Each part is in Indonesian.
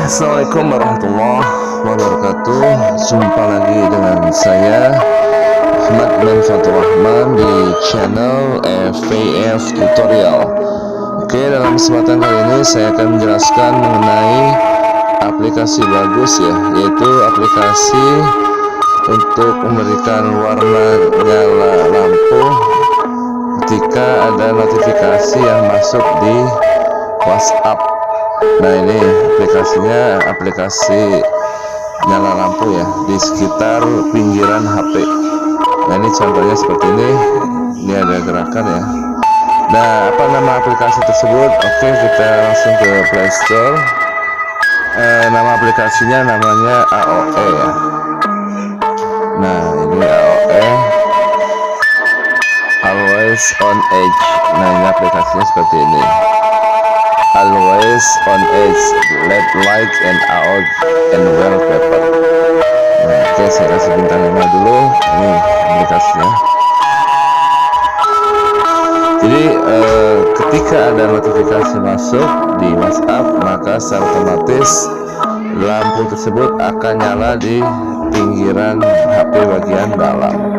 Assalamualaikum warahmatullahi wabarakatuh. Jumpa lagi dengan saya Ahmad bin Fatur Rahman di channel Fpif Tutorial. Oke, dalam kesempatan kali ini saya akan menjelaskan mengenai aplikasi bagus ya, yaitu aplikasi untuk memberikan warna nyala lampu ketika ada notifikasi yang masuk di WhatsApp. Nah, ini aplikasinya aplikasi nyala lampu ya di sekitar pinggiran HP. Nah, ini contohnya seperti ini. Ini ada gerakan ya. Nah, apa nama aplikasi tersebut? Oke, kita langsung ke Play Store. Nama aplikasinya namanya AOE ya. Nah, ini AOE, Always on Edge. Nah, ini aplikasinya seperti ini. Always on edge, LED light and out and wallpaper. Nah, oke, saya kasih bintang 5 dulu. Ini aplikasinya. Jadi ketika ada notifikasi masuk di WhatsApp, maka secara otomatis lampu tersebut akan nyala di pinggiran HP bagian dalam.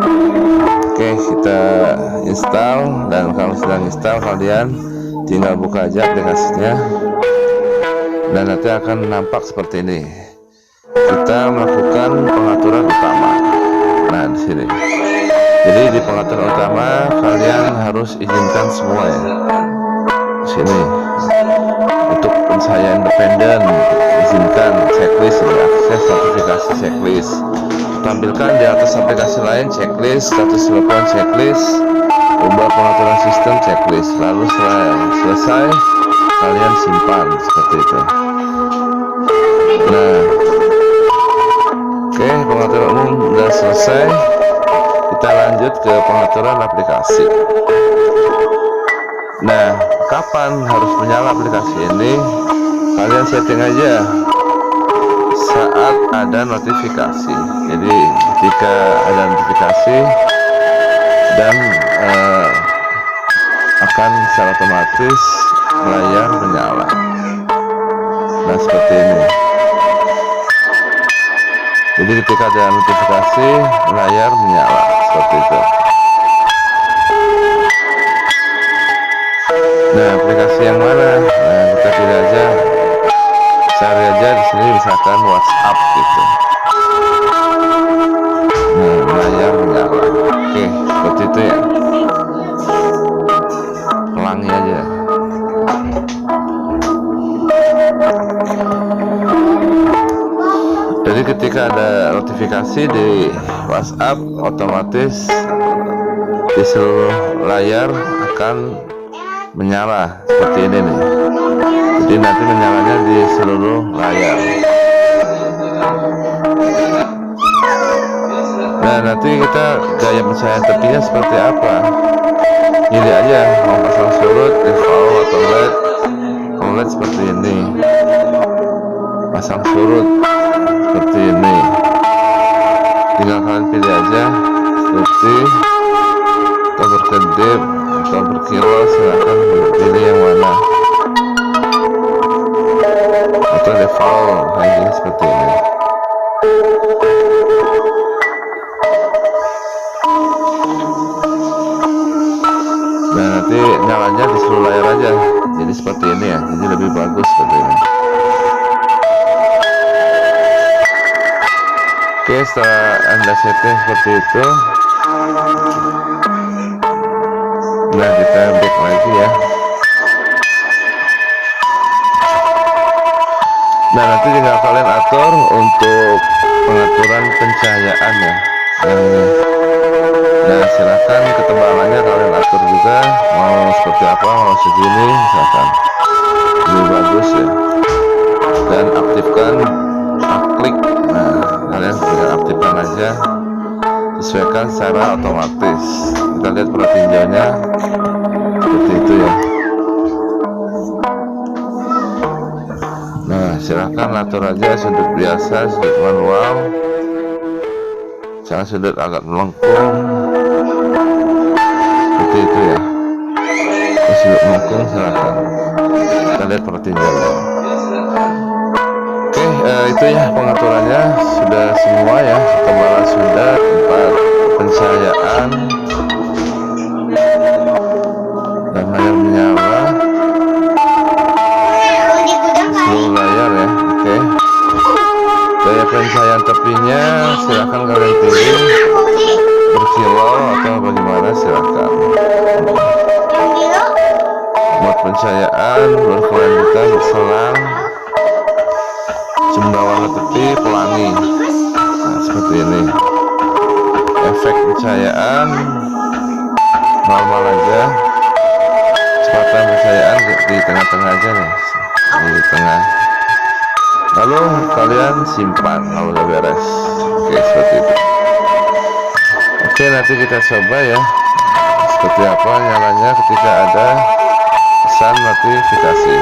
Oke, kita install, dan kalau sedang install kalian tinggal buka aja aplikasinya, dan nanti akan nampak seperti ini. Kita melakukan pengaturan utama. Nah, di sini. Jadi di pengaturan utama kalian harus izinkan semua ya. Di sini. Untuk pencahayaan independen, izinkan checklist ya, akses notifikasi checklist. Tampilkan di atas aplikasi lain checklist, status telepon checklist, ubah pengaturan sistem checklist. Lalu setelah selesai kalian simpan seperti itu. Nah, oke, pengaturan umum sudah selesai. Kita lanjut ke pengaturan aplikasi. Nah, kapan harus menyala aplikasi ini? Kalian setting aja saat ada notifikasi. Jadi ketika ada notifikasi dan akan secara otomatis layar menyala. Nah, seperti ini. Jadi ketika ada notifikasi layar menyala seperti itu. Nah, aplikasi yang mana? Nah, kita pilih aja, cari aja di sini misalkan WhatsApp gitu. Nah, layar menyala. Oke, seperti itu ya. Pelangi aja. Jadi ketika ada notifikasi di WhatsApp, otomatis di seluruh layar akan menyala seperti ini nih. Jadi nanti menyalanya di seluruh layar. Nah, nanti kita gaya pencahayaan tepinya seperti apa? Ini aja, mau pasang surut, default atau LED. Kalau LED seperti ini, pasang surut seperti ini. Tinggal kalian pilih aja, putih atau berkedip atau berkilau, silahkan pilih yang mana. Atau default kayak gini seperti ini. Nah, nanti nyalanya di seluruh layar aja, jadi seperti ini ya, jadi lebih bagus seperti ini. Oke, setelah anda setting seperti itu, nah kita back lagi ya. Nah, nanti tinggal kalian atur untuk pengaturan pencahayaan ya, yang ini. Nah, silahkan ketebalannya kalian atur juga, mau seperti apa, mau segini misalkan, lebih bagus ya. Dan aktifkan klik. Nah, kalian tinggal aktifkan aja, sesuaikan secara otomatis. Kita lihat pelat tinjaunya seperti itu ya. Nah, silahkan atur aja sudut biasa, sudut manual, jangan sudut agak melengkung seperti itu ya. Sudut melengkung silahkan. Kita lihat pertinjauannya. Oke, Itu ya pengaturannya sudah semua ya. Kembali sudah, tempat pencahayaan dan layar menyala, seluruh layar ya. Oke. Daya pencahayaan tepinya silakan kalian pilih berkilau atau bagaimana, silakan. Mode pencahayaan berkelanjutan, berselang, cembawan tepi, pelangi. Nah, seperti ini. Efek pencahayaan normal aja. Kecepatan pencahayaan di tengah-tengah aja nih, di tengah. Lalu kalian simpan kalau udah beres. Oke, seperti itu. Oke, nanti kita coba ya seperti apa nyalanya ketika ada pesan notifikasi.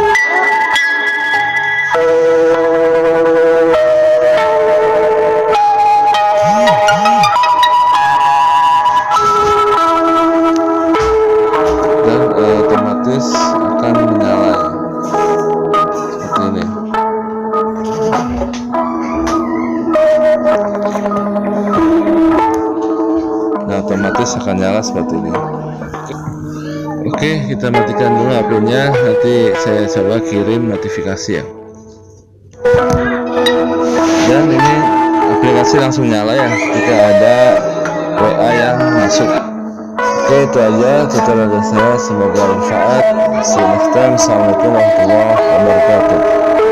Dan otomatis akan menyala ya. Seperti ini. Nah, otomatis akan nyala seperti ini. Oke, kita matikan dulu HP-nya. Nanti saya coba kirim notifikasi ya. Dan ini aplikasi langsung nyala ya ketika ada WA yang masuk. Oke, itu aja tutorial saya. Semoga bermanfaat. See you next time. Assalamualaikum warahmatullahi wabarakatuh.